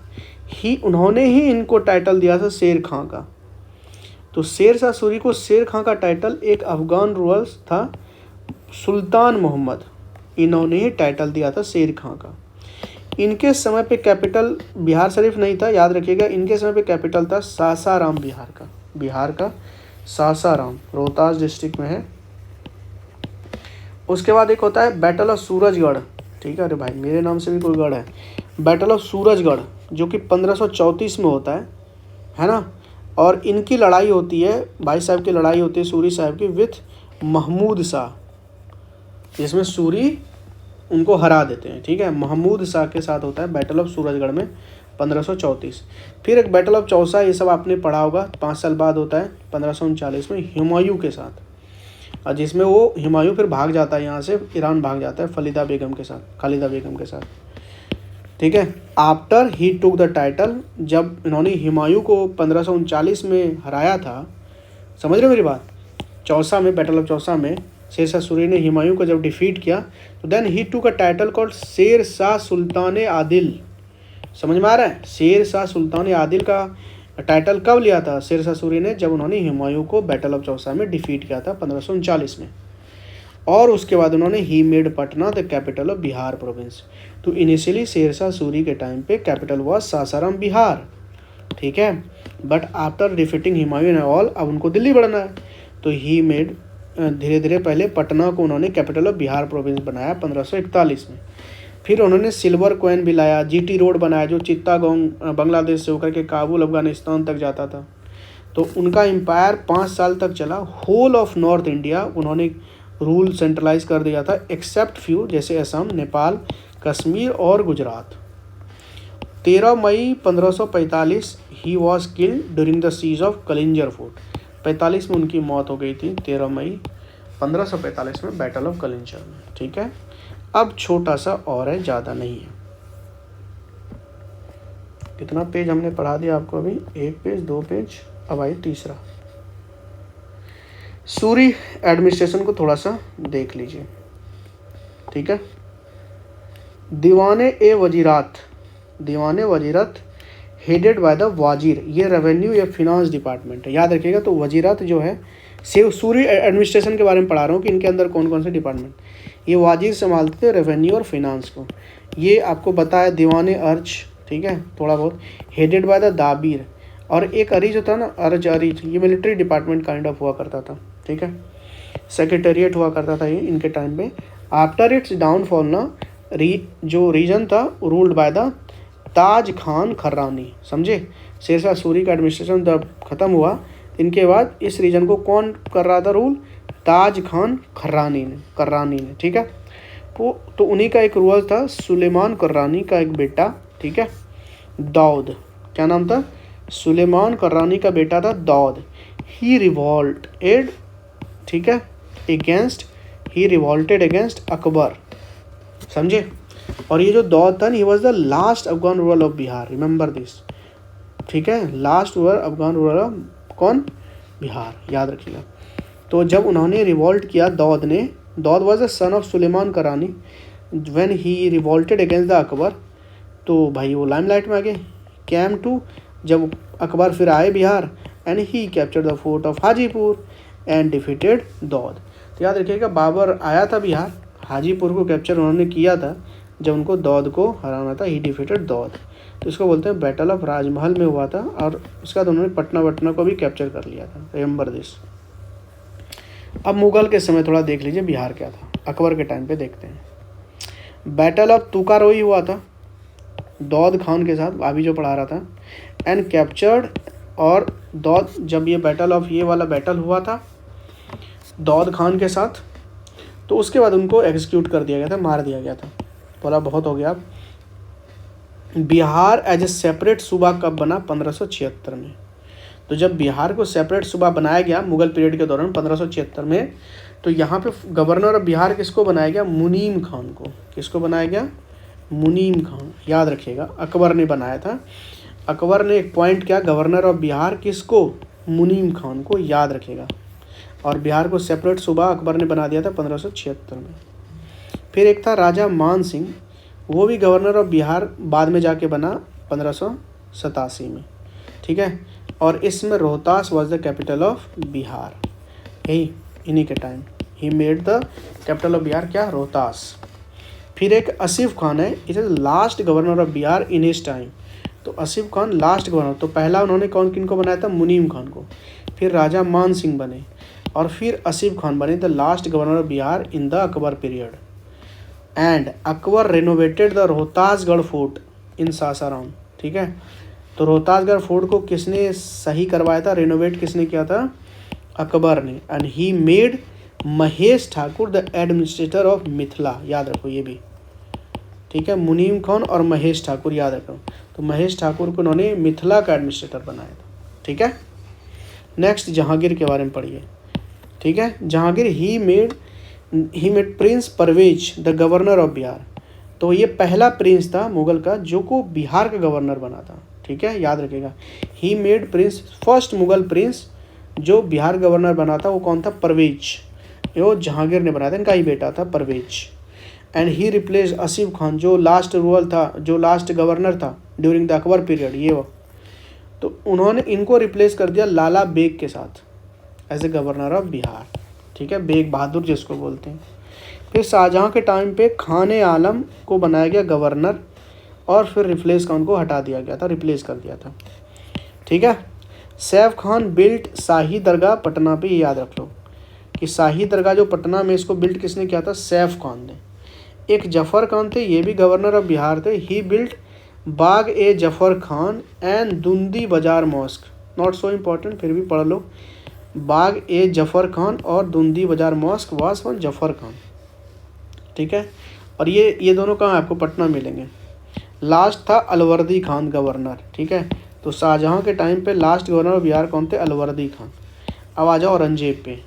उन्होंने ही इनको टाइटल दिया था शेर खां का। तो शेर शाह सूरी को शेर खां का टाइटल एक अफगान रूरल था सुल्तान मोहम्मद, इन्होंने ही टाइटल दिया था शेर खां का। इनके समय पे कैपिटल बिहार शरीफ नहीं था, याद रखिएगा। इनके समय पे कैपिटल था सासाराम, बिहार का सासाराम, रोहतास डिस्ट्रिक्ट में है। उसके बाद एक होता है बैटल ऑफ सूरजगढ़। ठीक है, अरे भाई मेरे नाम से भी कोई गढ़ है। बैटल ऑफ सूरजगढ़ जो कि 1534 में होता है ना। और इनकी लड़ाई होती है, भाई साहब की लड़ाई होती है सूरी साहब की विथ महमूद शाह, जिसमें सूरी उनको हरा देते हैं। ठीक है, महमूद शाह के साथ होता है बैटल ऑफ सूरजगढ़ में 1534। फिर एक बैटल ऑफ चौसा, ये सब आपने पढ़ा होगा, 5 साल बाद होता है 1539 में हुमायूं के साथ, और जिसमें वो हुमायूं फिर भाग जाता है यहाँ से, ईरान भाग जाता है खालिदा बेगम के साथ। ठीक है, after he took the title, जब इन्होंने हुमायूं को 1539 में हराया था, समझ रहे हो मेरी बात, चौसा में, बैटल ऑफ चौसा में शेर शाह सूरी ने हुमायूं को जब डिफीट किया तो then he took a title called Sher Shah सुल्तान आदिल। समझ में आ रहा है? शेर शाह सुल्तान आदिल का टाइटल कब लिया था शेर शाह सूरी ने? जब उन्होंने हुमायूं को बैटल ऑफ चौसा में डिफीट किया था 1539 में। और उसके बाद उन्होंने he made Patna the capital of Bihar province. तो इनिशियली शेर शाह सूरी के टाइम पे कैपिटल हुआ सासाराम, बिहार। ठीक है, but after defeating Humayun and all, अब उनको दिल्ली बढ़ना है, तो ही मेड धीरे धीरे पहले पटना को उन्होंने कैपिटल ऑफ बिहार प्रोविंस बनाया 1541 में। फिर उन्होंने सिल्वर कॉइन भी लाया, जीटी रोड बनाया जो चित्तागोंग बांग्लादेश से होकर के काबुल अफगानिस्तान तक जाता था। तो उनका एम्पायर 5 साल तक चला। होल ऑफ नॉर्थ इंडिया उन्होंने रूल सेंट्रलाइज कर दिया था, एक्सेप्ट फ्यू जैसे असम, नेपाल, कश्मीर और Gujarat. 13 May 1545 he was killed during the siege of Kalinjar fort. 45 में उनकी मौत हो गई थी, 13 मई 1545 में बैटल ऑफ कलिंजर में। ठीक है, अब छोटा सा और है, ज़्यादा नहीं है। कितना पेज हमने पढ़ा दिया आपको अभी? 1 पेज, 2 पेज, अब आई तीसरा। सूरी एडमिनिस्ट्रेशन को थोड़ा सा देख लीजिए। ठीक है। दीवाने वजीरत हेडेड बाय द वाजिर, ये रेवेन्यू या फिनांस डिपार्टमेंट है, याद रखिएगा। तो वजीरत जो है सूरी एडमिनिस्ट्रेशन के बारे में पढ़ा रहा हूँ कि इनके अंदर कौन कौन से डिपार्टमेंट, ये वाजिर संभालते थे रेवेन्यू और फिनांस को। ये आपको बताया दीवाने अर्ज, ठीक है, थोड़ा बहुत। हेडेड बाय द दाबीर, और एक अरीज होता है ना, अरीज, ये मिलिट्री डिपार्टमेंट काइंड ऑफ हुआ करता था, ठीक है। सेक्रेटेरिएट हुआ करता था ये इनके टाइम पे। आफ्टर इट्स डाउनफॉल ना, जो रीजन था रूल्ड बाय द ताज खान खर्रानी, समझे। शेरशाह सूरी का एडमिनिस्ट्रेशन जब खत्म हुआ, इनके बाद इस रीजन को कौन कर रहा था रूल, ताज खान खर्रानी ने, ठीक है। तो उन्हीं का एक रूल था, सुलेमान कर्रानी का एक बेटा, ठीक है, दाऊद, क्या नाम था, सुलेमान कर्रानी का बेटा था दाऊद। ही रिवॉल्टेड, ठीक है, रिवॉल्टेड अगेंस्ट अकबर, समझे। और ये जो दाऊद था, ही was the last Afghan ruler of Bihar, remember this, ठीक है। लास्ट अफगान रूलर ऑफ कौन, बिहार, याद रखिएगा। तो जब उन्होंने रिवॉल्ट किया Daud was the son of Sulaiman Karrani, when he revolted against the Akbar, तो भाई वो लाइमलाइट में आ गए। कैम टू, जब अकबर फिर आए Bihar, and he capture the fort of Hajipur and defeated Daud. तो याद रखिएगा, बाबर आया था बिहार, हाजीपुर को कैप्चर उन्होंने किया था जब उनको दाऊद को हराना था, ही डिफीटेड दाऊद। तो इसको बोलते हैं बैटल ऑफ राजमहल में हुआ था, और उसके बाद उन्होंने पटना को भी कैप्चर कर लिया था, रिमेंबर दिस। अब मुगल के समय थोड़ा देख लीजिए बिहार क्या था, अकबर के टाइम पे देखते हैं। बैटल ऑफ तुकारोई हुआ था दाऊद खान के साथ, अभी जो पढ़ा रहा था, एंड कैप्चर्ड। और दाऊद, जब ये बैटल ऑफ ये वाला बैटल हुआ था दाऊद खान के साथ, तो उसके बाद उनको एग्जीक्यूट कर दिया गया था, मार दिया गया था। बोला बहुत हो गया। बिहार एज ए सेपरेट सूबा कब बना, 1576 में। तो जब बिहार को सेपरेट सूबा बनाया गया मुगल पीरियड के दौरान 1576 में, तो यहाँ पे गवर्नर ऑफ बिहार किसको बनाया गया, मुनीम खान को। किसको बनाया गया, मुनीम खान, याद रखिएगा, अकबर ने बनाया था। अकबर ने एक पॉइंट किया, गवर्नर ऑफ बिहार किसको, मुनीम खान को, याद रखिएगा। और बिहार को सेपरेट सूबा अकबर ने बना दिया था 1576 में। फिर एक था राजा मान सिंह, वो भी गवर्नर ऑफ बिहार बाद में जाके बना 1587 में, ठीक है। और इसमें Rohtas was the capital of Bihar, यही इन्हीं के time he made the capital of Bihar, क्या, रोहतास। फिर एक आसिफ खान है, it is last governor of Bihar in his time. तो आसिफ खान लास्ट गवर्नर, तो पहला उन्होंने किन को बनाया था, मुनीम खान को। फिर राजा मान सिंह बने, और फिर आसिफ खान बने the last governor of Bihar in the Akbar period. And Akbar renovated the Rohtasgarh fort in Sasaram, ठीक है। तो रोहतासगढ़ फोर्ट को किसने सही करवाया था, रेनोवेट किसने किया था, अकबर ने। And he made Mahesh Thakur the administrator of Mithila, याद रखो ये भी, ठीक है। मुनीम खान और महेश ठाकुर, याद रखो। तो महेश ठाकुर को उन्होंने मिथिला का एडमिनिस्ट्रेटर बनाया था, ठीक है। नेक्स्ट जहांगीर के बारे में पढ़िए, ठीक है। Jahangir he made prince Parvez the governor of Bihar. तो ये पहला प्रिंस था मुगल का जो को बिहार का गवर्नर बना था, ठीक है, याद रखिएगा। ही made Prince, first Mughal Prince जो बिहार गवर्नर बना था वो कौन था, परवेज। वो जहांगीर ने बनाया था, इनका ही बेटा था Parvez. And he replace Asif Khan, जो लास्ट रूलर था, जो लास्ट गवर्नर था ड्यूरिंग द अकबर पीरियड, ये वो। तो उन्होंने इनको रिप्लेस कर दिया लाला बेग के साथ as a governor of Bihar, ठीक है, बेग बहादुर जिसको बोलते हैं। फिर शाहजहाँ के टाइम पे खान आलम को बनाया गया गवर्नर, और फिर रिप्लेस खान को हटा दिया गया था, रिप्लेस कर दिया था, ठीक है। सैफ खान बिल्ट शाही दरगाह पटना पे, याद रख लो कि शाही दरगाह जो पटना में, इसको बिल्ट किसने किया था, सैफ खान ने। एक जफ़र खान थे, ये भी गवर्नर ऑफ बिहार थे। He built Bagh e Zafar Khan and Dundi Bazar mosque, not so important, फिर भी पढ़ लो। बाग ए जफ़र खान और दुंदी बाजार मॉस्क वास फ्रॉम जफ़र खान, ठीक है। और ये दोनों कहाँ आपको पटना मिलेंगे। लास्ट था अलवर्दी खान गवर्नर, ठीक है। तो शाहजहाँ के टाइम पे लास्ट गवर्नर ऑफ बिहार कौन थे, अलवर्दी खान। अब आ जाओ औरंगजेब पे।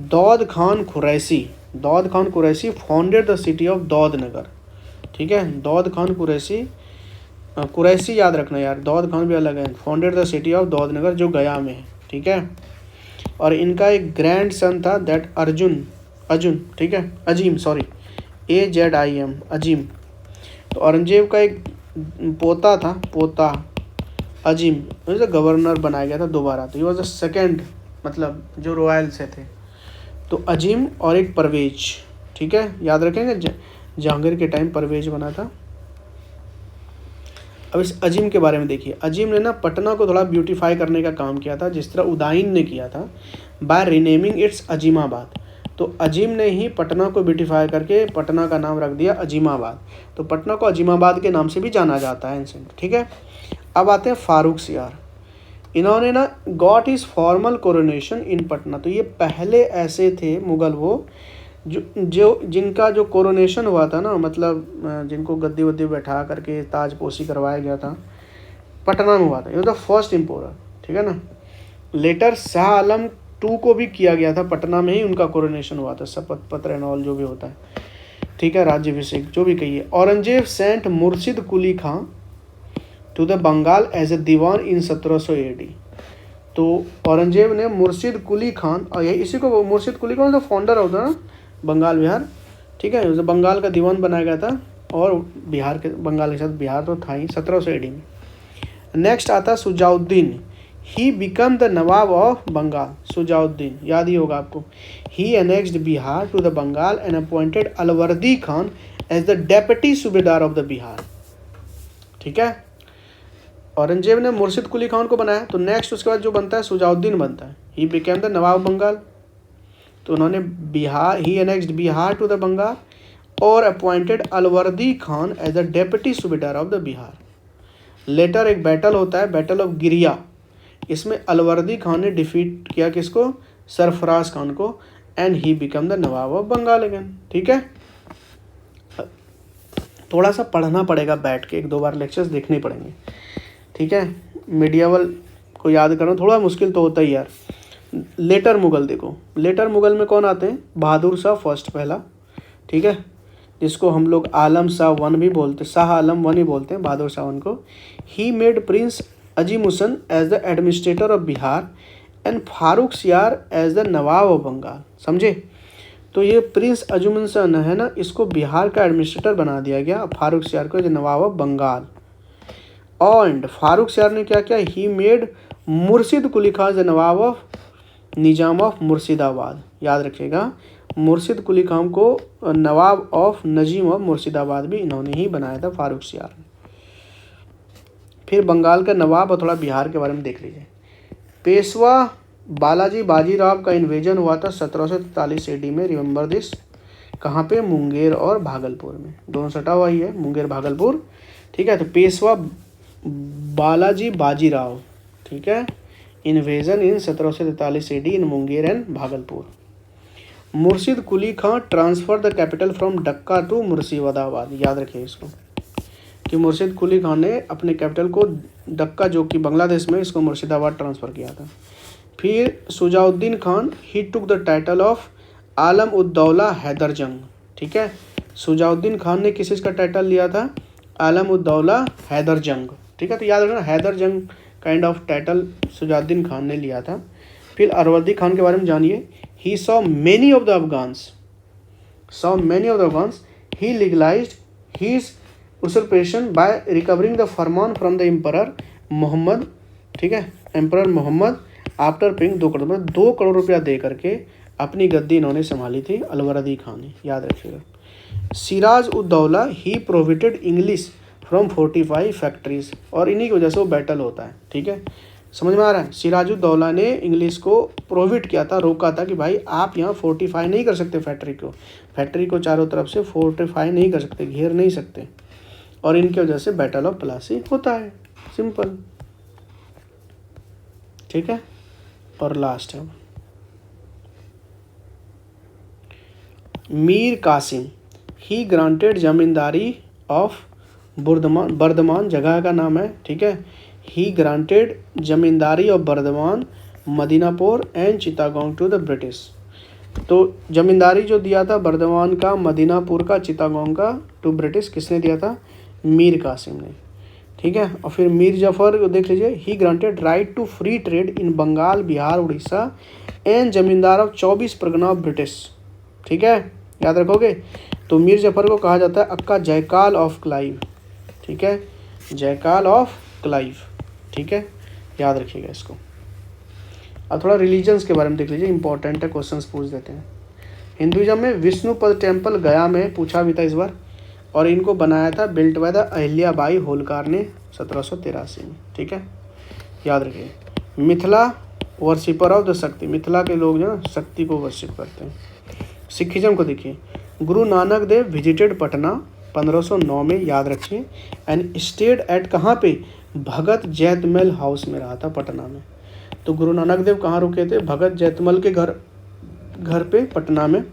Daud Khan Qureshi founded the city of Daudnagar, ठीक है। दाऊद खान कुरैशी याद रखना यार, दाऊद खान भी अलग है। Founded the city of Daudnagar जो गया में है, ठीक है। और इनका एक ग्रैंड सन था दैट अजीम, AZIM, अजीम। तो औरंगजेब का एक पोता था, पोता अजीम, उसे गवर्नर बनाया गया था दोबारा। तो ये वॉज द सेकेंड, मतलब जो रॉयल से थे। तो अजीम और एक परवेज, ठीक है, याद रखेंगे। जहांगीर के टाइम परवेज बना था। अब इस अजीम के बारे में देखिए। अजीम ने ना पटना को थोड़ा ब्यूटीफाई करने का काम किया था, जिस तरह उदाइन ने किया था, बाय रीनेमिंग इट्स अजीमाबाद। तो अजीम ने ही पटना को ब्यूटीफाई करके पटना का नाम रख दिया अजीमाबाद। तो पटना को अजीमाबाद के नाम से भी जाना जाता है एंसेंट, ठीक है। अब आते हैं फारूक सियार। इन्होंने ना गॉट इज फॉर्मल कोरोनेशन इन पटना। तो ये पहले ऐसे थे मुगल वो जो जिनका जो कोरोनेशन हुआ था ना, मतलब जिनको गद्दी वद्दी बैठा करके ताजपोशी करवाया गया था, पटना में हुआ था। ये द फर्स्ट एम्पोरर, ठीक है ना। लेटर शाह आलम टू को भी किया गया था, पटना में ही उनका कोरोनेशन हुआ था, शपथ पत्र एंड ऑल जो भी होता है, ठीक है, राज्याभिषेक जो भी कहिए। Aurangzeb sent Murshid Quli Khan to the Bengal as a Diwan in 1700 AD। तो औरंगजेब ने मुर्शिद कुली खान, और यही इसी को मुर्शिद कुली खान फाउंडर होता ना बंगाल बिहार, ठीक है, उसे बंगाल का दीवान बनाया गया था। और बिहार के, बंगाल के साथ बिहार तो था ही 1700 AD में। नेक्स्ट आता Shujauddin. He become the Nawab of Bengal. Shujauddin याद ही होगा आपको। He annexed Bihar to the Bengal and appointed Alivardi Khan as the deputy Subedar of the Bihar, ठीक है। औरंगजेब ने मुर्शिद कुली खान को बनाया। तो नेक्स्ट उसके बाद जो बनता है सुजाउद्दीन बनता है। He became the Nawab Bengal. तो उन्होंने Bihar, he annexed Bihar to the Bengal और appointed Alivardi Khan as the deputy Subedar of the Bihar. Later एक बैटल होता है, बैटल ऑफ गिरिया। इसमें अलवर्दी खान ने डिफीट किया किसको? सरफराज खान को, and he become the Nawab of Bengal again, ठीक है। थोड़ा सा पढ़ना पड़ेगा बैठ के, 1-2 बार लेक्चर्स देखने पड़ेंगे, ठीक है। मिडियावल को याद करना थोड़ा मुश्किल तो होता ही यार। लेटर मुगल देखो, लेटर मुगल में कौन आते हैं? बहादुर शाह फर्स्ट, पहला, ठीक है, जिसको हम लोग आलम शाह वन भी बोलते, शाह आलम वन ही बोलते हैं बहादुर शाह वन को। He made prince Azimushan as the administrator of Bihar and Farrukh Siyar as the Nawab of Bengal, समझे। तो ये प्रिंस अजूमुसन है ना, इसको बिहार का एडमिनिस्ट्रेटर बना दिया गया, फारूक सियार को नवाब ऑफ बंगाल। एंड फारूक सियार ने क्या किया? He made Murshid Quli Khan the Nawab of Nizam of Murshidabad, याद रखिएगा। मुर्शिद कुली खान को नवाब ऑफ नजीम ऑफ मुर्शिदाबाद भी इन्होंने ही बनाया था, फारूक सियार ने। फिर बंगाल का नवाब और थोड़ा बिहार के बारे में देख लीजिए। पेशवा बालाजी बाजीराव का इन्वेजन हुआ था 1743 AD में, रिमेंबर दिस। कहाँ पे? मुंगेर और भागलपुर में, दोनों सटा हुआ ही है, मुंगेर भागलपुर, ठीक है। तो पेशवा बालाजी बाजीराव, ठीक है, invasion in 1743 AD in Munger and Bhagalpur. Murshid Quli Khan transfer the capital from Dacca to Murshidabad, याद रखिए इसको कि मुर्शिद कुली खान ने अपने कैपिटल को डक्का जो कि बांग्लादेश में, इसको मुर्शिदाबाद ट्रांसफ़र किया था। फिर सुजाउद्दीन खान, ही टुक द टाइटल ऑफ आलम उद्दौला हैदर जंग, ठीक है। सुजाउद्दीन खान ने किस का टाइटल लिया था? आलम उद्दौला हैदर जंग, ठीक है। तो याद रखना, हैदर जंग kind of title Sujauddin Khan ने लिया था। फिर अलवर्दी खान के बारे में जानिए। He saw many of the Afghans, he legalised his usurpation by recovering the farman from the emperor Mohammad, ठीक है, emperor Mohammad, after paying 2 crore, मतलब 2 करोड़ रुपया दे करके अपनी गद्दी इन्होंने संभाली थी अलवर्दी खान ने, याद रखिएगा। सिराज उद्दौला, ही प्रोहिबिटेड इंग्लिश फ्रॉम 45 फैक्ट्रीज, और इन्हीं की वजह से वो बैटल होता है, ठीक है, समझ में आ रहा है। सिराजुद्दौला ने इंग्लिश को प्रोहिबिट किया था, रोका था कि भाई आप यहाँ फोर्टिफाई नहीं कर सकते, फैक्ट्री को चारों तरफ से फोर्टिफाई नहीं कर सकते, घेर नहीं सकते, और इनकी वजह से बैटल ऑफ प्लासी होता है, सिंपल, ठीक है। और लास्ट है Mir Qasim, he granted zamindari of Burdwan जगह का नाम है, ठीक है। He granted zamindari of Burdwan, Midnapore and Chittagong to the British. तो जमींदारी जो दिया था बर्दमान का, मदीनापुर का, चिटागोंग का टू ब्रिटिश, किसने दिया था? मीर कासिम ने, ठीक है। और फिर मीर जफर को देख लीजिए। He granted right to free trade in Bengal, Bihar, Orissa and zamindar of 24 Pargana of British, ठीक है, याद रखोगे। तो तो मीर जफ़र को कहा जाता है अक्का जयकाल ऑफ क्लाइव, ठीक है, जयकाल ऑफ क्लाइव, ठीक है, याद रखिएगा इसको। अब थोड़ा रिलीजन्स के बारे में देख लीजिए, इंपॉर्टेंट है, क्वेश्चंस पूछ देते हैं। हिंदुइज्म में विष्णुपद टेम्पल गया में पूछा भी था इस बार, और इनको बनाया था built by the Ahilya Bai Holkar ने 1783 में, ठीक है, याद रखिए। मिथिला वर्शिपर ऑफ द शक्ति, मिथिला के लोग जो ना शक्ति को वर्शिप करते हैं। सिखिज्म को देखिए, गुरु नानक देव विजिटेड पटना 1509 में, याद रखिए, एंड स्टेड एट कहाँ पे, भगत जैतमल हाउस में रहा था पटना में। तो गुरु नानक देव कहाँ रुके थे, भगत जैतमल के घर पे पटना में।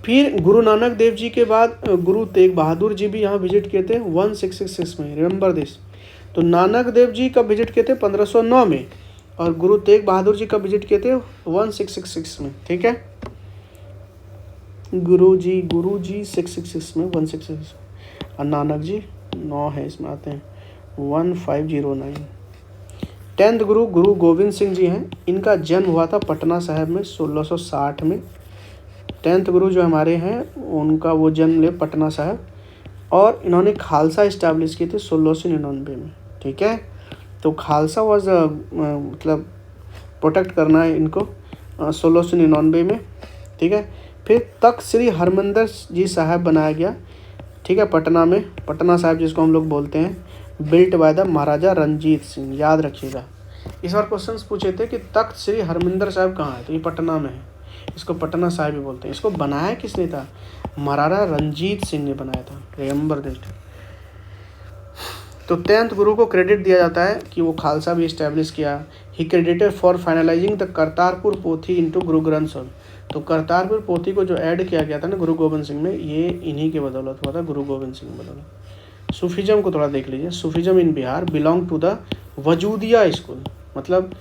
फिर गुरु नानक देव जी के बाद गुरु तेग बहादुर जी भी यहाँ विजिट किए थे 1666 में, रिमेंबर दिस। तो नानक देव जी कब विजिट किए थे, 1509 में, और गुरु तेग बहादुर जी कब विजिट किए थे, 1666 में, ठीक है। गुरु जी 666 में, 166, और नानक जी 9 है, इसमें आते हैं 1509। 10th गुरु गुरु गोविंद सिंह जी हैं, इनका जन्म हुआ था पटना साहिब में 1660 में। 10th गुरु जो हमारे हैं उनका वो जन्म ले पटना साहिब, और इन्होंने खालसा इस्टेब्लिश किए थे 1699 में, ठीक है। तो खालसा वाज मतलब प्रोटेक्ट करना है इनको 1699 में, ठीक है। फिर तख्त श्री हरमंदिर जी साहब बनाया गया, ठीक है, पटना में, पटना साहिब जिसको हम लोग बोलते हैं, बिल्ट बाय द महाराजा रंजीत सिंह, याद रखिएगा। इस बार क्वेश्चंस पूछे थे कि तख्त श्री हरमंदिर साहिब कहाँ है, तो ये पटना में है, इसको पटना साहिब भी बोलते हैं। इसको बनाया किसने था, महाराजा रंजीत सिंह ने बनाया था, रिमेंबर दैट। तो 10th गुरु को क्रेडिट दिया जाता है कि वो खालसा भी इस्टेब्लिश किया। He credited for finalising the Kartarpur Pothi into Guru Granth Sahib. तो करतारपुर पोथी को जो ऐड किया गया था ना गुरु गोविंद सिंह में, ये इन्हीं के बदौलत हुआ था, गुरु गोविंद सिंह बदौलत। सूफीज़म को थोड़ा देख लीजिए। Sufism in Bihar belong to the Wajudiya school, मतलब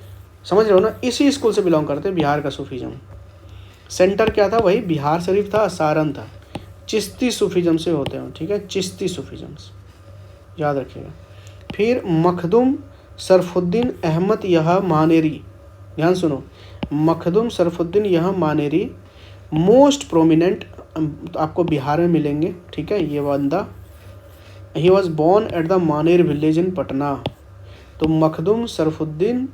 समझ रहे हो ना, इसी स्कूल से बिलोंग करते हैं बिहार का सूफीज़म। सेंटर क्या था, वही बिहार शरीफ था, सारन था। चिश्ती सूफीज़म से होते हैं, ठीक है, चिश्ती सूफीज़म, याद रखिएगा। फिर मखदूम शरफुद्दीन अहमद यह मानेरी, ध्यान सुनो, मखदूम शरफुद्दीन यह मानेरी मोस्ट प्रोमिनेंट आपको बिहार में मिलेंगे, ठीक है, ये बंदा। He was born at the Maner village in Patna. तो Makhdoom Sharfuddin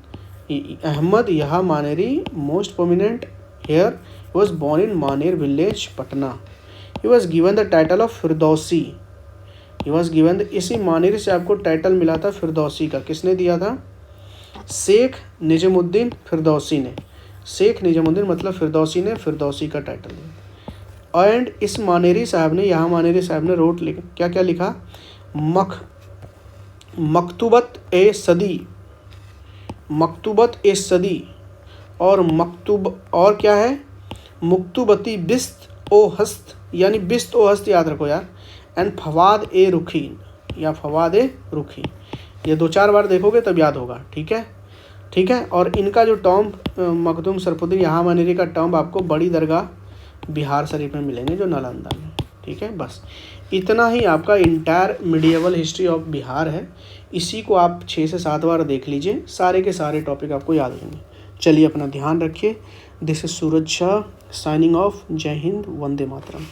Ahmad Yahya Maneri most prominent here was born in Maner village Patna. He was given the title of Firdausi. He was given, इसी मानेर से आपको टाइटल मिला था फिरदौसी का। किसने दिया था, शेख निजामुद्दीन फिरदौसी ने। शेख निजामुद्दीन मतलब फिरदौसी ने फिरदौसी का टाइटल दिया। एंड इस मानेरी साहब ने, यहाँ मानेरी साहब ने रोट लिखा, क्या क्या लिखा, मकतूबत ए सदी, मकतूबत ए सदी, और मकतूब, और क्या है, मुक्तुबती बिस्त ओ हस्त, यानी बिस्त ओ हस्त याद रखो यार, एंड फवाद ए रुखी, या फवाद ए रुखी। ये 2-4 बार देखोगे तब याद होगा, ठीक है, ठीक है। और इनका जो टॉम्ब मखदूम शरफुद्दीन यहाँ मानेरी का टॉम्ब आपको बड़ी दरगाह बिहार शरीफ में मिलेंगे, जो नालंदा में, ठीक है। बस इतना ही आपका entire medieval history of Bihar है। इसी को आप 6 से 7 बार देख लीजिए, सारे के सारे टॉपिक आपको याद रहेंगे। चलिए अपना ध्यान रखिए। This is Suraj Shah signing off. जय हिंद, वंदे मातरम।